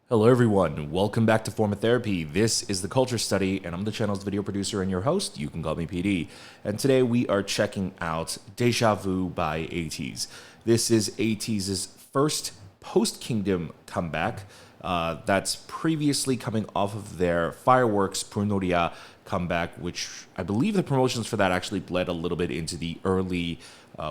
Hello everyone, welcome back to Forma Therapy. This is The Culture Study, and I'm the channel's video producer and your host. You can call me PD. And today we are checking out Deja Vu by ATEEZ. This is ATEEZ's first post-Kingdom comeback. That's previously coming off of their Fireworks Prunoria comeback, which I believe the promotions for that actually bled a little bit into the early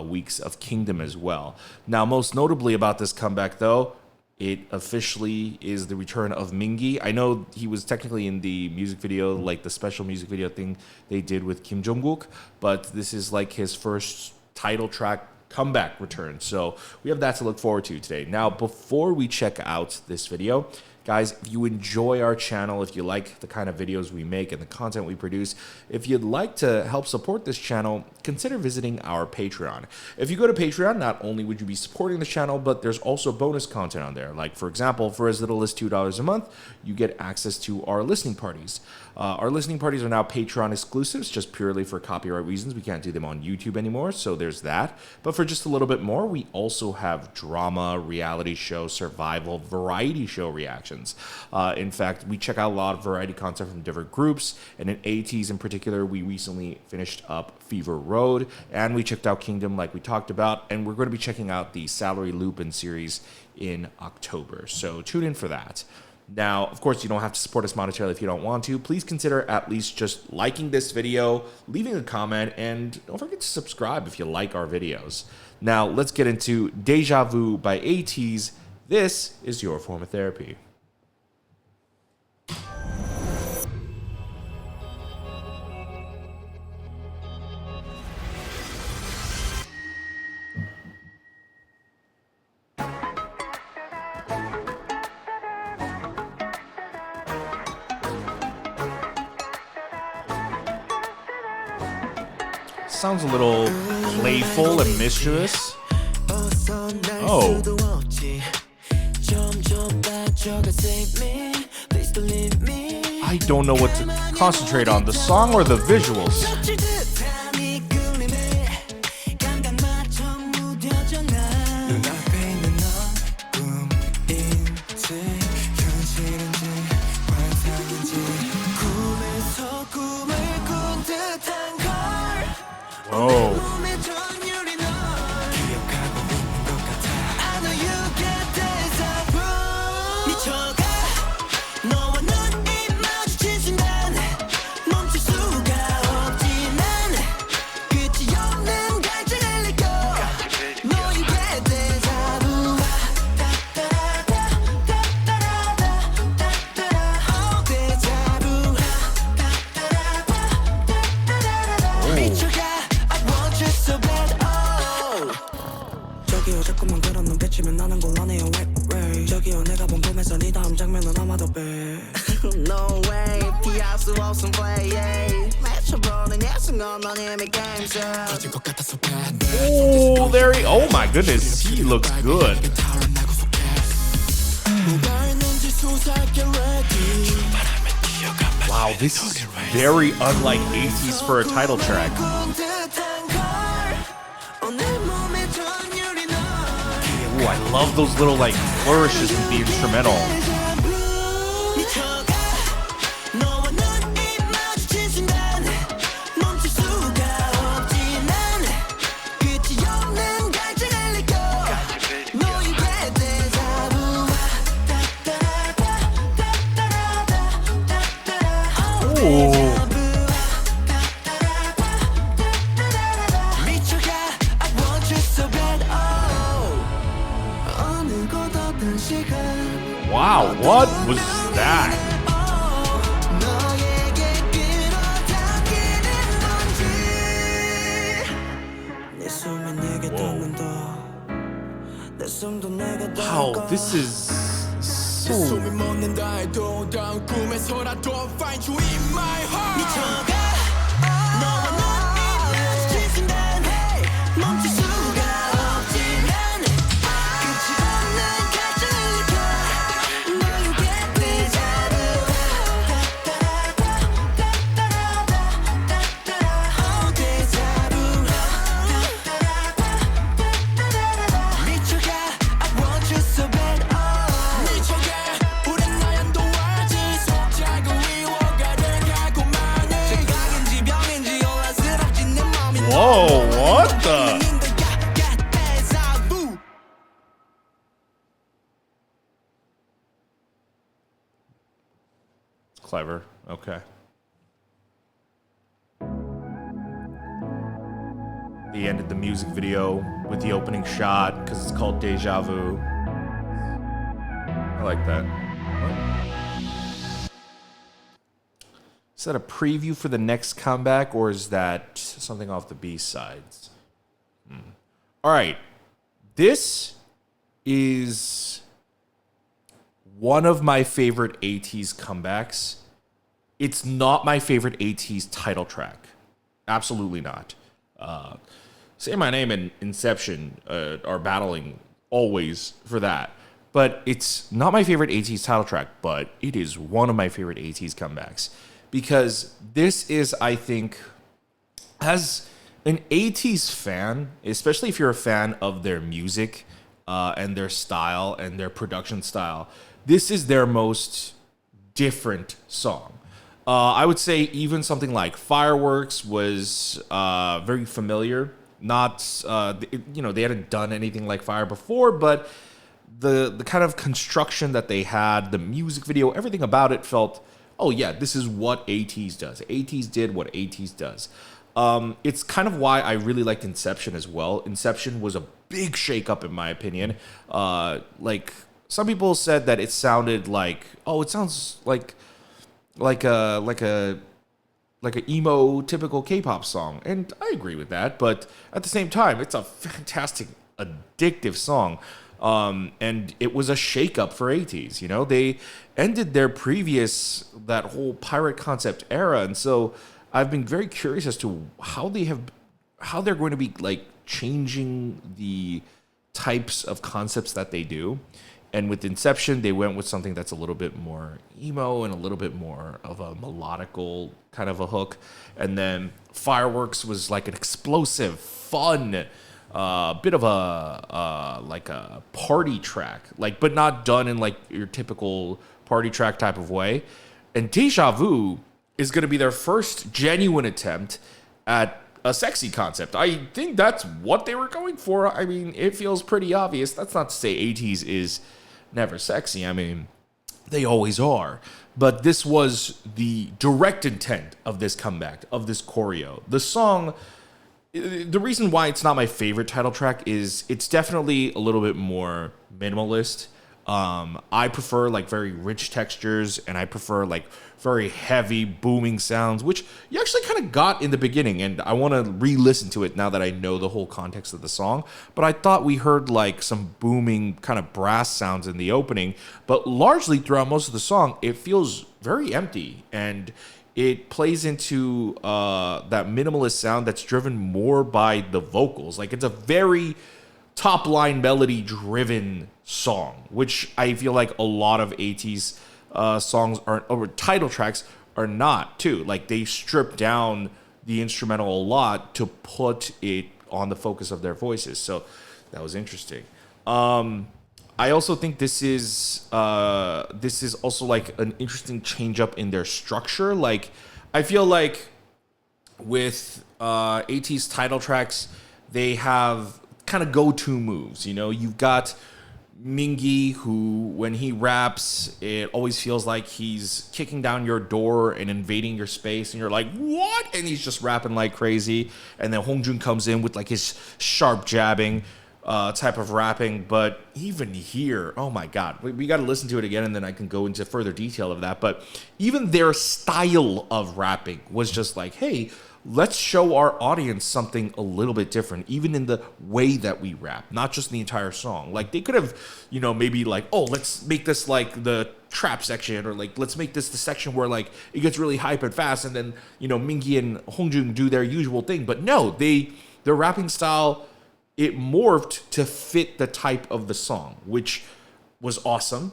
weeks of Kingdom as well. Now, most notably about this comeback, though, it officially is the return of Mingi. I know he was technically in the music video, like the special music video thing they did with Kim Jong-kook, but this is like his first title track comeback return. So we have that to look forward to today. Now, before we check out this video, guys, if you enjoy our channel, if you like the kind of videos we make and the content we produce, if you'd like to help support this channel, consider visiting our Patreon. If you go to Patreon, not only would you be supporting the channel, but there's also bonus content on there. Like, for example, for as little as $2 a month, you get access to our listening parties. Our listening parties are now Patreon exclusives, just purely for copyright reasons. We can't do them on YouTube anymore, so there's that. But for just a little bit more, we also have drama, reality show, survival, variety show reactions. In fact, we check out a lot of variety content from different groups, and in ATEEZ in particular, we recently finished up Fever Road, and we checked out Kingdom like we talked about, and we're going to be checking out the Salary Lupin series in October. So tune in for that. Now, of course, you don't have to support us monetarily if you don't want to. Please consider at least just liking this video, leaving a comment, and don't forget to subscribe if you like our videos. Now, let's get into Deja Vu by ATEEZ. This is your form of therapy. Sounds a little playful and mischievous. Oh. I don't know what to concentrate on, the song or the visuals. Oh. Oh, there he, oh my goodness, he looks good. Wow, this is very unlike ATEEZ for a title track. Ooh, I love those little like flourishes with the instrumental. Wow, what was that? Whoa. Wow, this is so... Clever. Okay. They ended the music video with the opening shot because it's called Deja Vu. I like that. Is that a preview for the next comeback, or is that something off the B-sides? All right. This is one of my favorite ATEEZ comebacks. It's not my favorite ATEEZ title track. Absolutely not. Say My Name and Inception are battling always for that. But it's not my favorite ATEEZ title track, but it is one of my favorite ATEEZ comebacks. Because this is, I think, as an ATEEZ fan, especially if you're a fan of their music and their style and their production style, this is their most different song. I would say even something like Fireworks was very familiar. Not, they hadn't done anything like Fire before, but the kind of construction that they had, the music video, everything about it felt, oh yeah, this is what ATEEZ does. ATEEZ did what ATEEZ does. It's kind of why I really liked Inception as well. Inception was a big shakeup in my opinion. Like some people said that it sounded like, oh, it sounds like a emo typical K-pop song, and I agree with that. But at the same time, it's a fantastic, addictive song. And it was a shakeup for ATEEZ. You know, they ended their previous, that whole pirate concept era, and so I've been very curious as to how they're going to be like changing the types of concepts that they do. And with Inception, they went with something that's a little bit more emo and a little bit more of a melodical kind of a hook. And then Fireworks was like an explosive, fun, bit of a like a party track, like, but not done in like your typical party track type of way. And Deja Vu is going to be their first genuine attempt at a sexy concept. I think that's what they were going for. I mean, it feels pretty obvious. That's not to say ATEEZ is never sexy. I mean, they always are. But this was the direct intent of this comeback, of this choreo. The song, the reason why it's not my favorite title track is it's definitely a little bit more minimalist. I prefer like very rich textures, and I prefer like very heavy booming sounds, which you actually kind of got in the beginning, and I want to re-listen to it now that I know the whole context of the song. But I thought we heard like some booming kind of brass sounds in the opening, but largely throughout most of the song it feels very empty, and it plays into that minimalist sound that's driven more by the vocals. Like, it's a very top line melody driven song, which I feel like a lot of ATEEZ songs are, or title tracks are not too. Like, they strip down the instrumental a lot to put it on the focus of their voices. So that was interesting. I also think this is also like an interesting change up in their structure. Like, I feel like with ATEEZ title tracks, they have kind of go-to moves. You know, you've got Mingi, who, when he raps, it always feels like he's kicking down your door and invading your space, and you're like, what? And he's just rapping like crazy. And then Hongjun comes in with like his sharp jabbing type of rapping. But even here, oh my God, we got to listen to it again, and then I can go into further detail of that. But even their style of rapping was just like, hey, let's show our audience something a little bit different, even in the way that we rap, not just the entire song. Like, they could have, you know, maybe like, oh, let's make this like the trap section, or like, let's make this the section where like it gets really hype and fast, and then, you know, Mingi and Hongjun do their usual thing. But no, their rapping style, it morphed to fit the type of the song, which was awesome.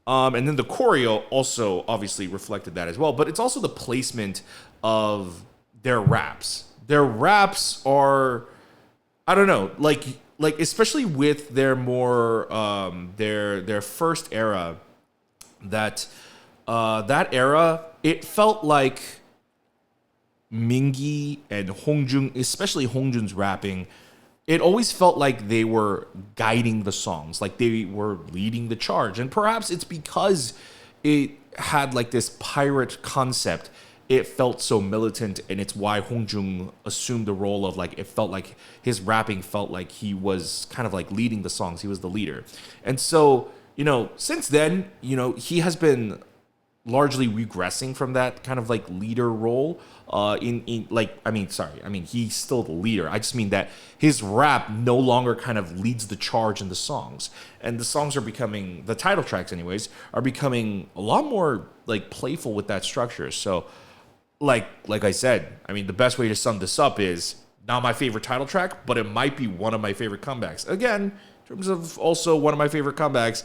And then the choreo also obviously reflected that as well. But it's also the placement of their raps. Their raps are, I don't know, like especially with their more their first era, that era, it felt like Mingi and Hongjun, especially Hongjun's rapping, it always felt like they were guiding the songs, like they were leading the charge. And perhaps it's because it had like this pirate concept, it felt so militant, and it's why Hong Jung assumed the role of like, it felt like his rapping felt like he was kind of like leading the songs. He was the leader. And so, you know, since then, you know, he has been largely regressing from that kind of like leader role. He's still the leader. I just mean that his rap no longer kind of leads the charge in the songs, and the songs are becoming, the title tracks anyways, are becoming a lot more like playful with that structure. So like I said, I mean, the best way to sum this up is not my favorite title track, but it might be one of my favorite comebacks. Again, in terms of also one of my favorite comebacks,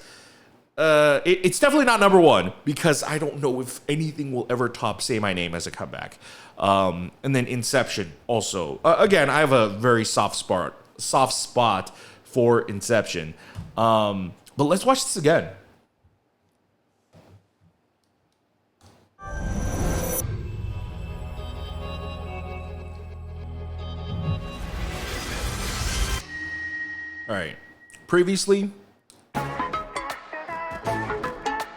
it's definitely not number one, because I don't know if anything will ever top Say My Name as a comeback. And then Inception also. Again, I have a very soft spot for Inception. But let's watch this again. All right. Previously,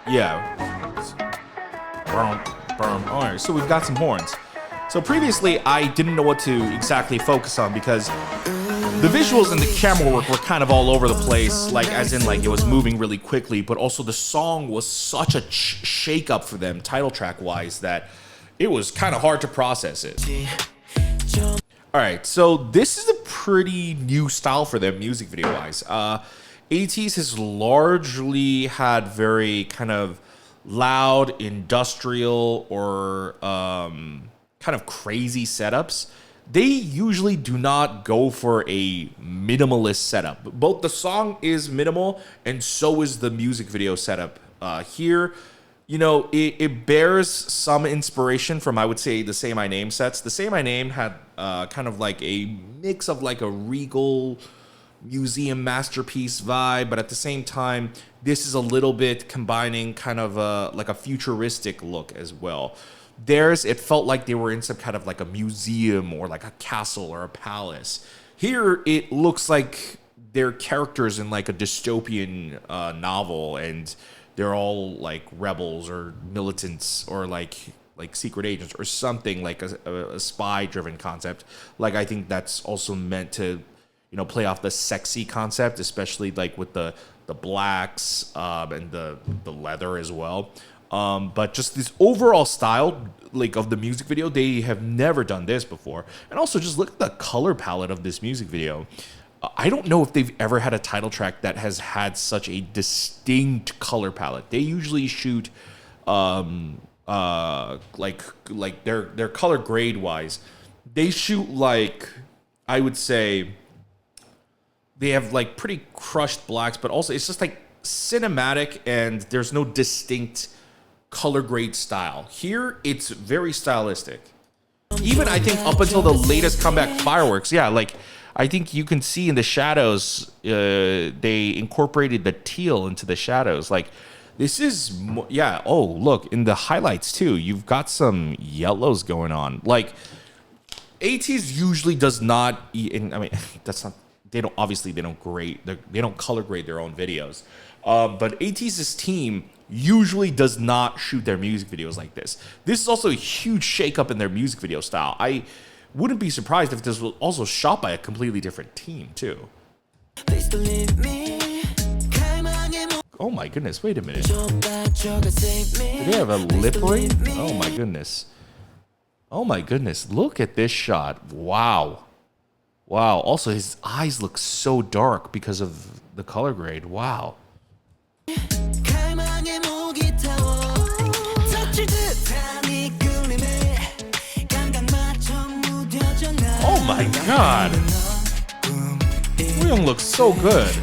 yeah. All right, so we've got some horns. So previously, I didn't know what to exactly focus on, because the visuals and the camera work were kind of all over the place, like as in like it was moving really quickly, but also the song was such a shake up for them title track wise that it was kind of hard to process it. All right, so this is a pretty new style for them music video wise. ATEEZ has largely had very kind of loud, industrial, or kind of crazy setups. They usually do not go for a minimalist setup. Both the song is minimal, and so is the music video setup. Here, you know, it bears some inspiration from, I would say, the Say My Name sets. The Say My Name had kind of like a mix of like a regal museum masterpiece vibe, but at the same time, this is a little bit combining kind of like a futuristic look as well. Theirs, it felt like they were in some kind of like a museum or like a castle or a palace. Here, it looks like they're characters in like a dystopian novel, and they're all like rebels or militants or like secret agents or something, like a spy-driven concept. Like, I think that's also meant to, you know, play off the sexy concept, especially like with the blacks and the leather as well. But just this overall style, like, of the music video, they have never done this before. And also, just look at the color palette of this music video. I don't know if they've ever had a title track that has had such a distinct color palette. They usually shoot like their color grade wise. They shoot like, I would say, they have like pretty crushed blacks, but also it's just like cinematic, and there's no distinct color grade style. Here, it's very stylistic. Even I think up until the latest comeback, Fireworks, yeah, like I think you can see in the shadows, they incorporated the teal into the shadows. Like, this is, yeah, oh, look, in the highlights too, you've got some yellows going on. Like, ATEEZ usually does not, I mean, that's not, they don't color grade their own videos. But ATEEZ's team usually does not shoot their music videos like this. This is also a huge shakeup in their music video style. I wouldn't be surprised if this was also shot by a completely different team too. Oh my goodness, wait a minute. Do they have a lip ring? Oh my goodness. Oh my goodness, look at this shot. Wow. Wow, also his eyes look so dark because of the color grade. Wow. Oh my god. Wooyoung looks so good.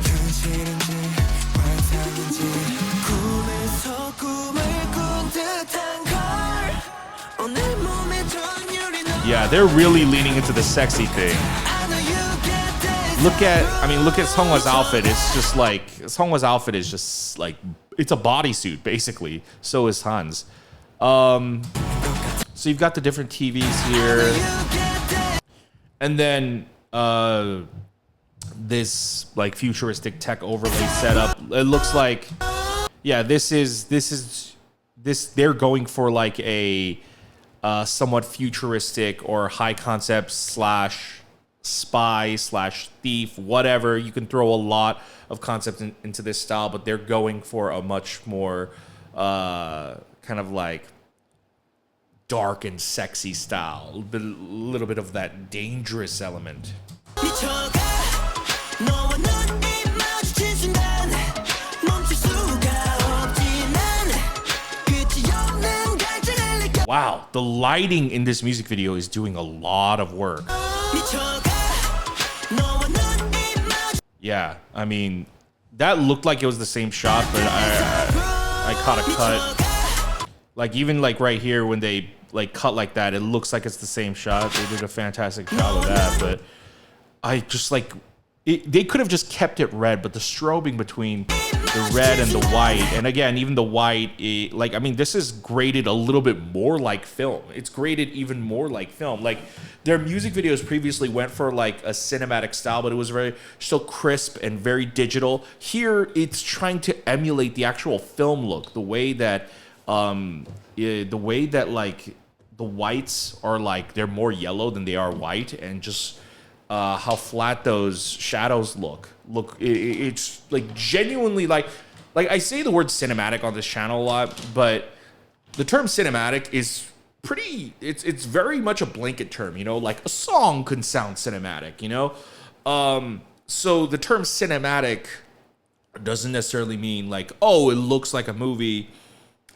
Yeah, they're really leaning into the sexy thing. Look at Seonghwa's outfit. It's just like, Seonghwa's outfit is just like, it's a bodysuit basically. So is Han's. So you've got the different TVs here, and then this like futuristic tech overlay setup. It looks like, yeah, this is they're going for like a somewhat futuristic or high concept slash spy slash thief, whatever. You can throw a lot of concept into this style, but they're going for a much more kind of like dark and sexy style, a little bit of that dangerous element. Wow, the lighting in this music video is doing a lot of work. Yeah, I mean, that looked like it was the same shot, but I caught a cut. Like even like right here when they like cut like that, it looks like it's the same shot. They did a fantastic job of that, but I just like they could have just kept it red, but the strobing between the red and the white, and again, even the white, like, I mean, this is graded a little bit more like film. It's graded even more like film. Like, their music videos previously went for like a cinematic style, but it was very still crisp and very digital. Here, it's trying to emulate the actual film look, the way that like the whites are like they're more yellow than they are white, and just how flat those shadows look. It's like genuinely like I say the word cinematic on this channel a lot, but the term cinematic is pretty, it's very much a blanket term, you know, like a song can sound cinematic, you know? So the term cinematic doesn't necessarily mean like, oh, it looks like a movie.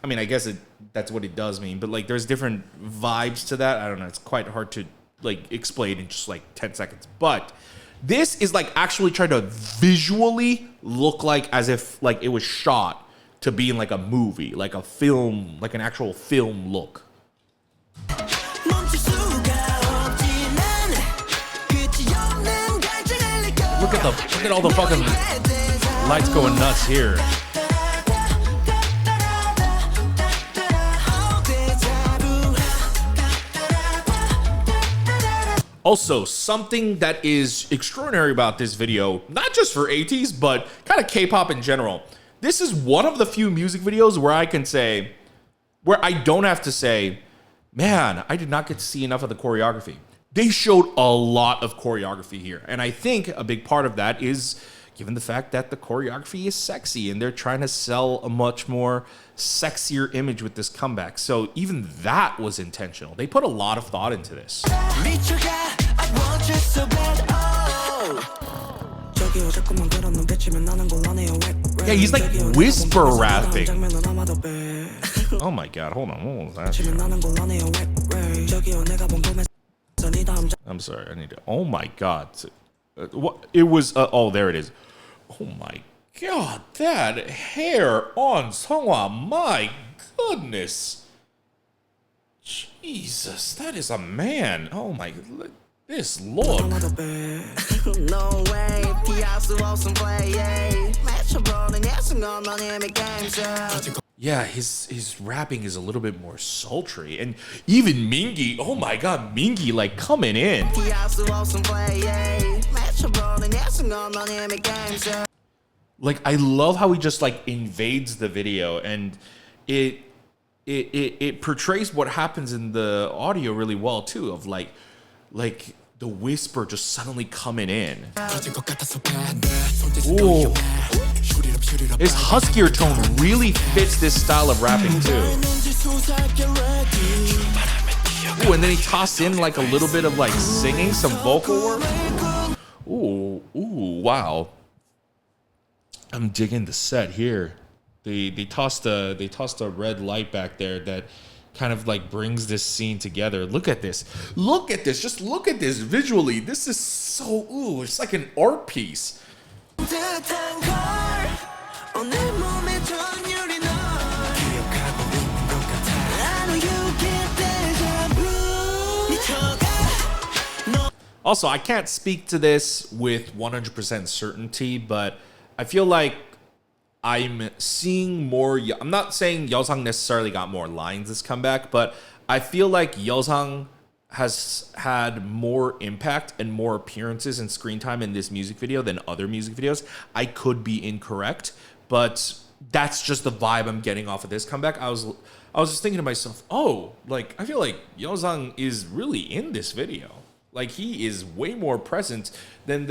I mean, I guess that's what it does mean, but like there's different vibes to that. I don't know, it's quite hard to like explain in just like 10 seconds. But this is like actually trying to visually look like as if like it was shot to be in like a movie, like a film, like an actual film look. Look at all the fucking lights going nuts here. Also, something that is extraordinary about this video, not just for ATEEZ, but kind of K-pop in general. This is one of the few music videos where I can say, where I don't have to say, man, I did not get to see enough of the choreography. They showed a lot of choreography here. And I think a big part of that is given the fact that the choreography is sexy and they're trying to sell a much more sexier image with this comeback. So even that was intentional. They put a lot of thought into this. Yeah, he's like whisper rapping. Oh my god, hold on, what was that? I'm sorry, I need to. Oh my god. What it was? Oh, there it is. Oh my god, that hair on Seonghwa. My goodness. Jesus, that is a man. Oh my, this look. No way. Yeah, his rapping is a little bit more sultry, and even Mingi, oh my god, Mingi like coming in. Like, I love how he just like invades the video, and it portrays what happens in the audio really well too, of like the whisper just suddenly coming in. Ooh. His huskier tone really fits this style of rapping too. Ooh, and then he tossed in like a little bit of like singing, some vocal work. Ooh, wow. I'm digging the set here. They tossed a red light back there that kind of like brings this scene together. Look at this. Look at this. Just look at this visually. This is so, ooh, it's like an art piece. Also, I can't speak to this with 100% certainty, but I feel like I'm seeing more. I'm not saying Yeosang necessarily got more lines this comeback, but I feel like Yeosang has had more impact and more appearances and screen time in this music video than other music videos. I could be incorrect, but that's just the vibe I'm getting off of this comeback. I was just thinking to myself, oh, like I feel like Yeozang is really in this video. Like he is way more present than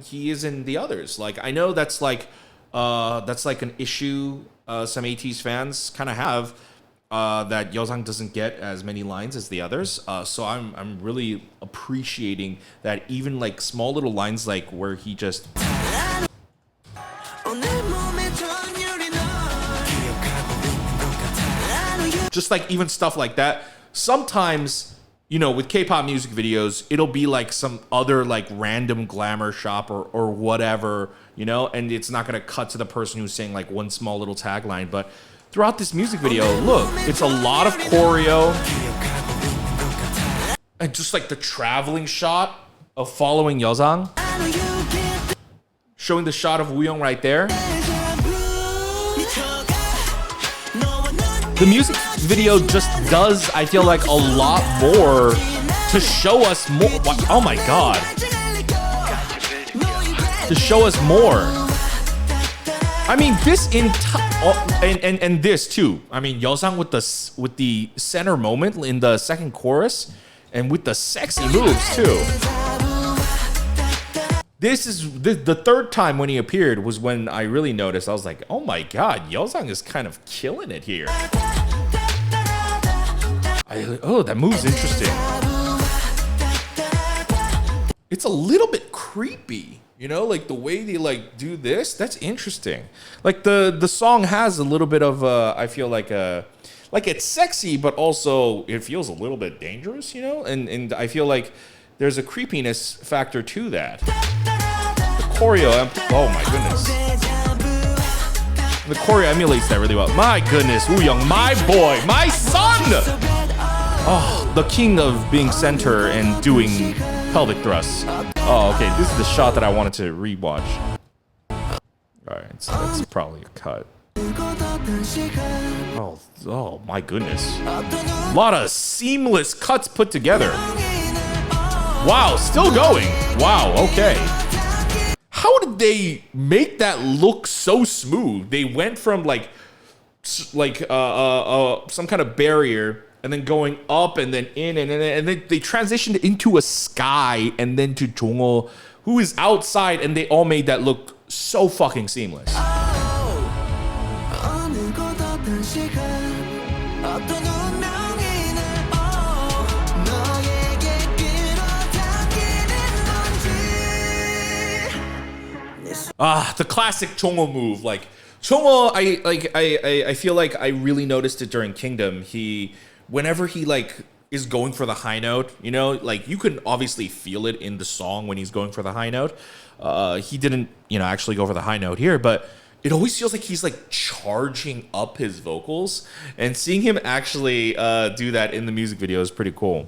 he is in the others. Like I know that's like an issue some ATEEZ fans kind of have, that Yeozang doesn't get as many lines as the others. So I'm really appreciating that even like small little lines like where he just like even stuff like that. Sometimes, you know, with K-pop music videos, it'll be like some other like random glamour shop or whatever, you know, and it's not gonna cut to the person who's saying like one small little tagline. But throughout this music video, look, it's a lot of choreo and just like the traveling shot of following Yeozang, showing the shot of Wooyoung right there. The music video just does, I feel like, a lot more to show us more. Oh my god. To show us more. I mean, this and this too. I mean, Yeozang with the center moment in the second chorus and with the sexy moves too. This is the third time when he appeared was when I really noticed. I was like, oh my god, Yeozang is kind of killing it here. Oh, that move's interesting. It's a little bit creepy, you know, like the way they like do this. That's interesting. Like the song has a little bit of I feel like it's sexy, but also it feels a little bit dangerous, you know, and I feel like there's a creepiness factor to that. The choreo, oh my goodness. The choreo emulates that really well. My goodness, Wooyoung, my boy, my son! Oh, the king of being center and doing pelvic thrusts. Oh, okay, this is the shot that I wanted to rewatch. Alright, so that's probably a cut. Oh my goodness. A lot of seamless cuts put together. Wow, still going. Wow, okay. How did they make that look so smooth? They went from like some kind of barrier and then going up and then in and then they transitioned into a sky and then to Jongho, who is outside, and they all made that look so fucking seamless. The classic Jongho move. Like Jongho, I feel like I really noticed it during Kingdom. Whenever he like is going for the high note, you know, like you can obviously feel it in the song when he's going for the high note. He didn't, you know, actually go for the high note here, but it always feels like he's like charging up his vocals, and seeing him actually do that in the music video is pretty cool.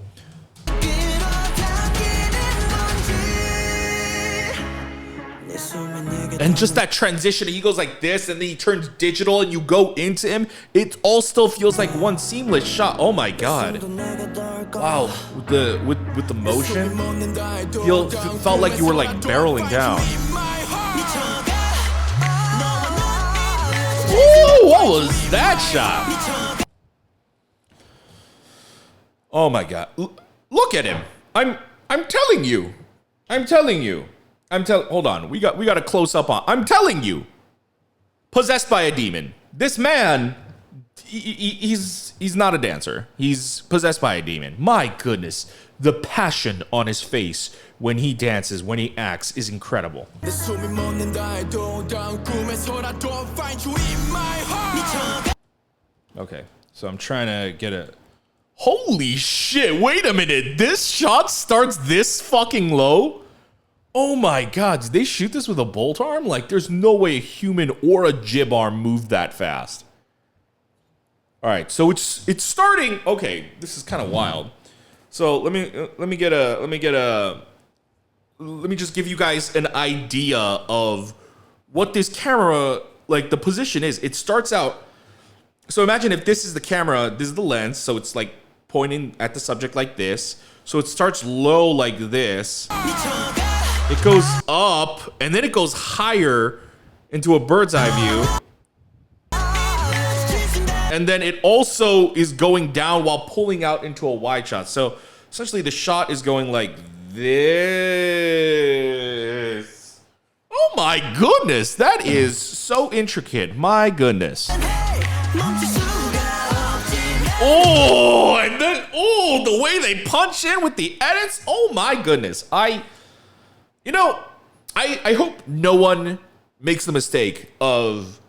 And just that transition, he goes like this and then he turns digital and you go into him. It all still feels like one seamless shot. Oh my god. Wow, with the motion, felt like you were like barreling down. Ooh, what was that shot? Oh my god. Look at him. I'm telling you. Hold on. We got a close up on. I'm telling you. Possessed by a demon. This man, he's not a dancer. He's possessed by a demon. My goodness. The passion on his face when he dances, when he acts, is incredible. Okay, so I'm trying to get a... Holy shit, wait a minute. This shot starts this fucking low? Oh my god, did they shoot this with a bolt arm? Like, there's no way a human or a jib arm moved that fast. All right, so it's starting. Okay, this is kind of wild. So let me just give you guys an idea of what this camera, like the position is. It starts out. So imagine if this is the camera, this is the lens, so it's like pointing at the subject like this. So it starts low like this. It goes up, and then it goes higher into a bird's eye view. And then it also is going down while pulling out into a wide shot. So essentially the shot is going like this. Oh my goodness, that is so intricate. My goodness. Oh, and then, oh, the way they punch in with the edits. Oh my goodness. I hope no one makes the mistake of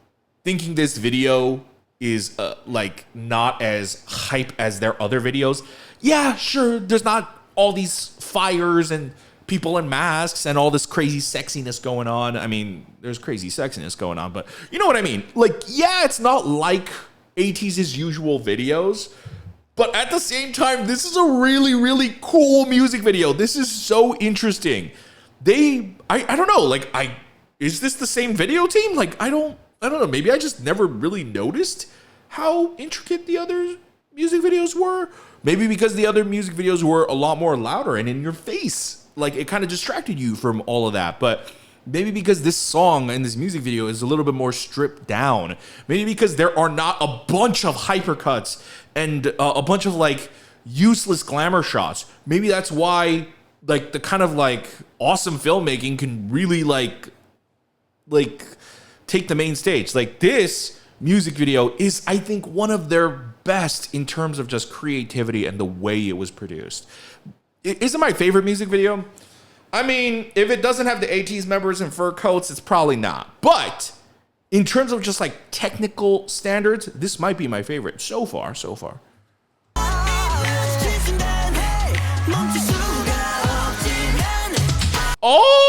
thinking this video is like not as hype as their other videos. Yeah, sure, there's not all these fires and people in masks and all this crazy sexiness going on. I mean, there's crazy sexiness going on, but you know what I mean? Like, yeah, it's not like ATEEZ' usual videos, but at the same time, this is a really, really cool music video. This is so interesting. I don't know, like, is this the same video team? Like, I don't know. Maybe I just never really noticed how intricate the other music videos were. Maybe because the other music videos were a lot more louder and in your face. Like, it kind of distracted you from all of that. But maybe because this song and this music video is a little bit more stripped down. Maybe because there are not a bunch of hypercuts and a bunch of, like, useless glamour shots. Maybe that's why, like, the kind of, like, awesome filmmaking can really, like take the main stage. Like, this music video is, I think, one of their best in terms of just creativity and the way it was produced. Is it my favorite music video? I mean, if it doesn't have the ATEEZ members in fur coats, it's probably not. But in terms of just like technical standards, this might be my favorite so far. Oh!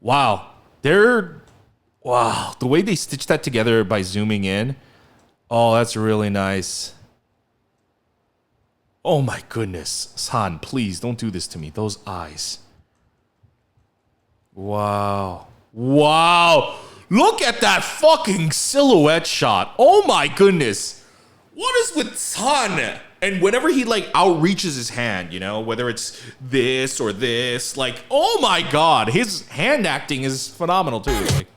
Wow. Wow. The way they stitched that together by zooming in. Oh, that's really nice. Oh my goodness. San, please don't do this to me. Those eyes. Wow. Wow. Look at that fucking silhouette shot. Oh my goodness. What is with San? And whenever he like outreaches his hand, you know, whether it's this or this, like, oh my God, his hand acting is phenomenal too. Like,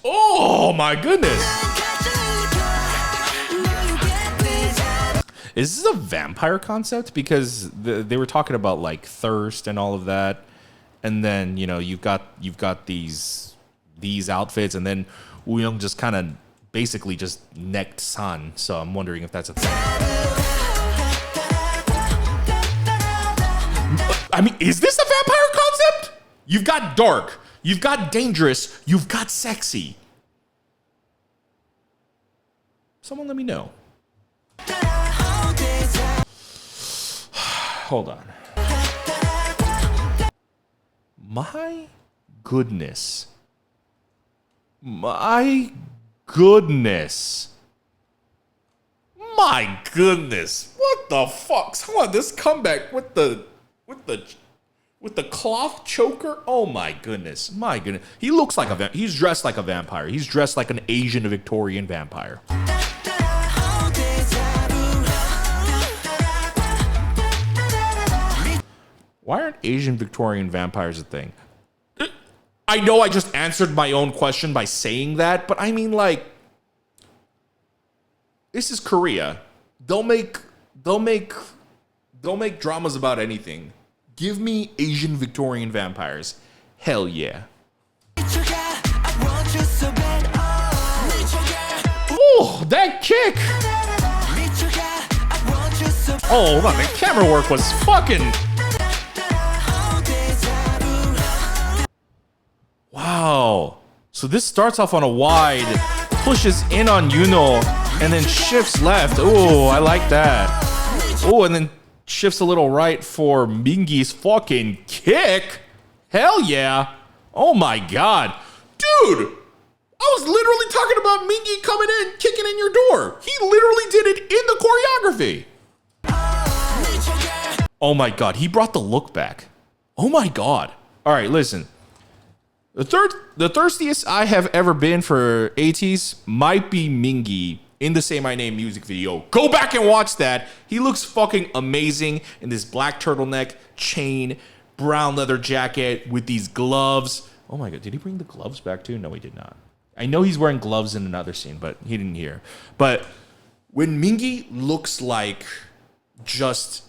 oh my goodness. Is this a vampire concept? Because they were talking about like thirst and all of that, and then you know you've got these outfits, and then Wooyoung just kind of basically just necked San. So I'm wondering if that's a thing. I mean, is this a vampire concept? You've got dark, you've got dangerous, you've got sexy. Someone let me know. Hold on. My goodness. My goodness. My goodness. What the fuck? Someone this comeback with the cloth choker. Oh my goodness. My goodness. He looks like he's dressed like a vampire. He's dressed like an Asian Victorian vampire. Why aren't Asian Victorian vampires a thing? I know I just answered my own question by saying that, but I mean, like, this is Korea. They'll make dramas about anything. Give me Asian Victorian vampires. Hell yeah. Oh, that kick! Oh, hold on, the camera work was fucking... Wow. So this starts off on a wide, pushes in on Yuno, and then shifts left. Oh, I like that. Oh, and then shifts a little right for Mingi's fucking kick. Hell yeah. Oh my God. Dude, I was literally talking about Mingi coming in, kicking in your door. He literally did it in the choreography. Oh my God, he brought the look back. Oh my God. All right, listen. The thirstiest I have ever been for ATEEZ might be Mingi in the Say My Name music video. Go back and watch that. He looks fucking amazing in this black turtleneck, chain, brown leather jacket with these gloves. Oh my God, did he bring the gloves back too? No, he did not. I know he's wearing gloves in another scene, but he didn't hear. But when Mingi looks like just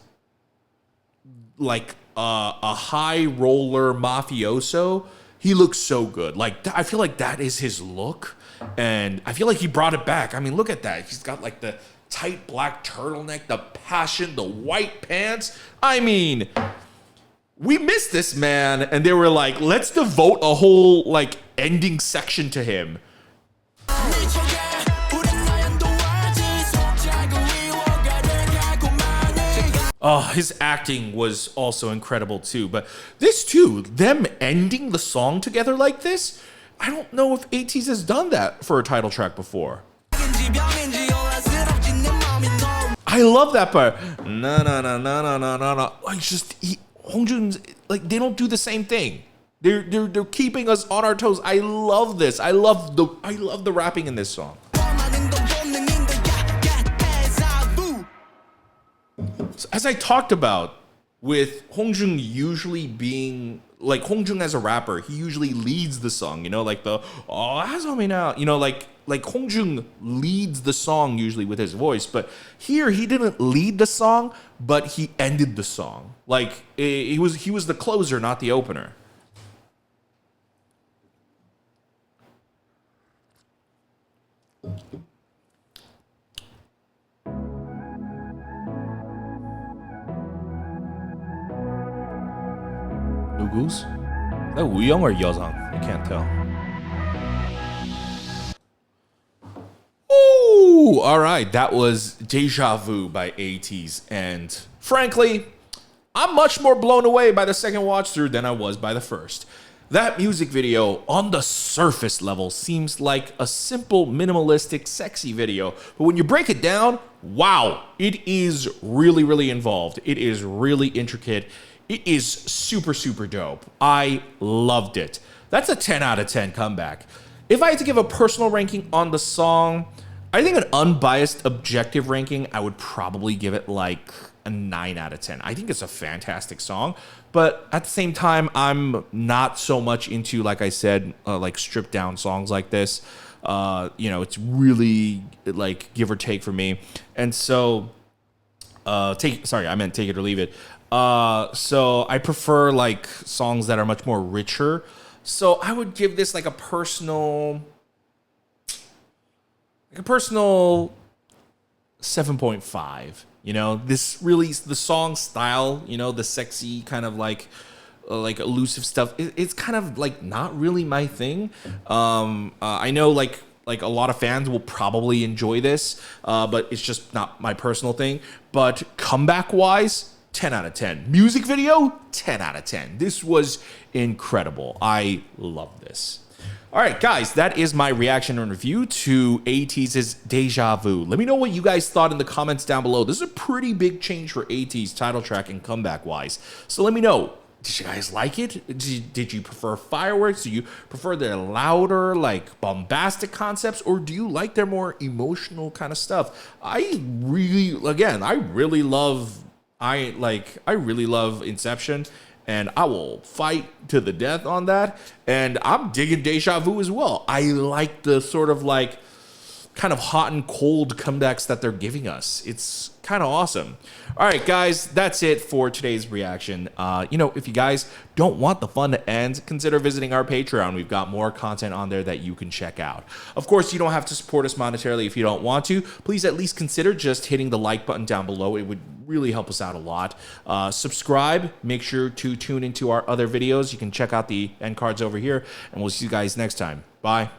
like a high roller mafioso, he looks so good. Like, I feel like that is his look, and I feel like he brought it back. I mean, look at that. He's got like the tight black turtleneck, the passion, the white pants. I mean, we missed this man, and they were like, let's devote a whole like ending section to him. His acting was also incredible too. But this too, them ending the song together like this, I don't know if ATEEZ has done that for a title track before. I love that part. No. Like Hongjun's like they don't do the same thing. They're keeping us on our toes. I love this. I love the rapping in this song. So as I talked about, with Hongjun usually being like Hongjun as a rapper, he usually leads the song, you know, like the that's on me now, you know, like Hongjun leads the song usually with his voice, but here he didn't lead the song, but he ended the song. Like he was the closer, not the opener. Nugus? Is that Wooyoung or Yeozang? I can't tell. Ooh, all right. That was Deja Vu by ATEEZ. And frankly, I'm much more blown away by the second watch through than I was by the first. That music video, on the surface level, seems like a simple, minimalistic, sexy video. But when you break it down, wow, it is really, really involved. It is really intricate. It is super, super dope. I loved it. That's a 10 out of 10 comeback. If I had to give a personal ranking on the song, I think an unbiased, objective ranking, I would probably give it like a 9 out of 10. I think it's a fantastic song, but at the same time, I'm not so much into, like I said, like stripped down songs like this. You know, it's really like give or take for me. And so, take it or leave it. So I prefer like songs that are much more richer. So I would give this like a personal 7.5. You know, this really, the song style, you know, the sexy kind of like elusive stuff, it's kind of like not really my thing. I know like a lot of fans will probably enjoy this, but it's just not my personal thing. But comeback wise, 10 out of 10. Music video, 10 out of 10. This was incredible. I love this. All right, guys, that is my reaction and review to ATEEZ's Deja Vu. Let me know what you guys thought in the comments down below. This is a pretty big change for ATEEZ title track and comeback wise. So let me know. Did you guys like it? Did you prefer fireworks? Do you prefer their louder, like bombastic concepts, or do you like their more emotional kind of stuff? I really love Inception, and I will fight to the death on that. And I'm digging Deja Vu as well. I like the sort of like kind of hot and cold comebacks that they're giving us. It's kind of awesome. All right, guys, that's it for today's reaction. You know, if you guys don't want the fun to end, consider visiting our Patreon. We've got more content on there that you can check out. Of course, you don't have to support us monetarily if you don't want to. Please at least consider just hitting the like button down below. It would really help us out a lot. Subscribe. Make sure to tune into our other videos. You can check out the end cards over here, and we'll see you guys next time. Bye.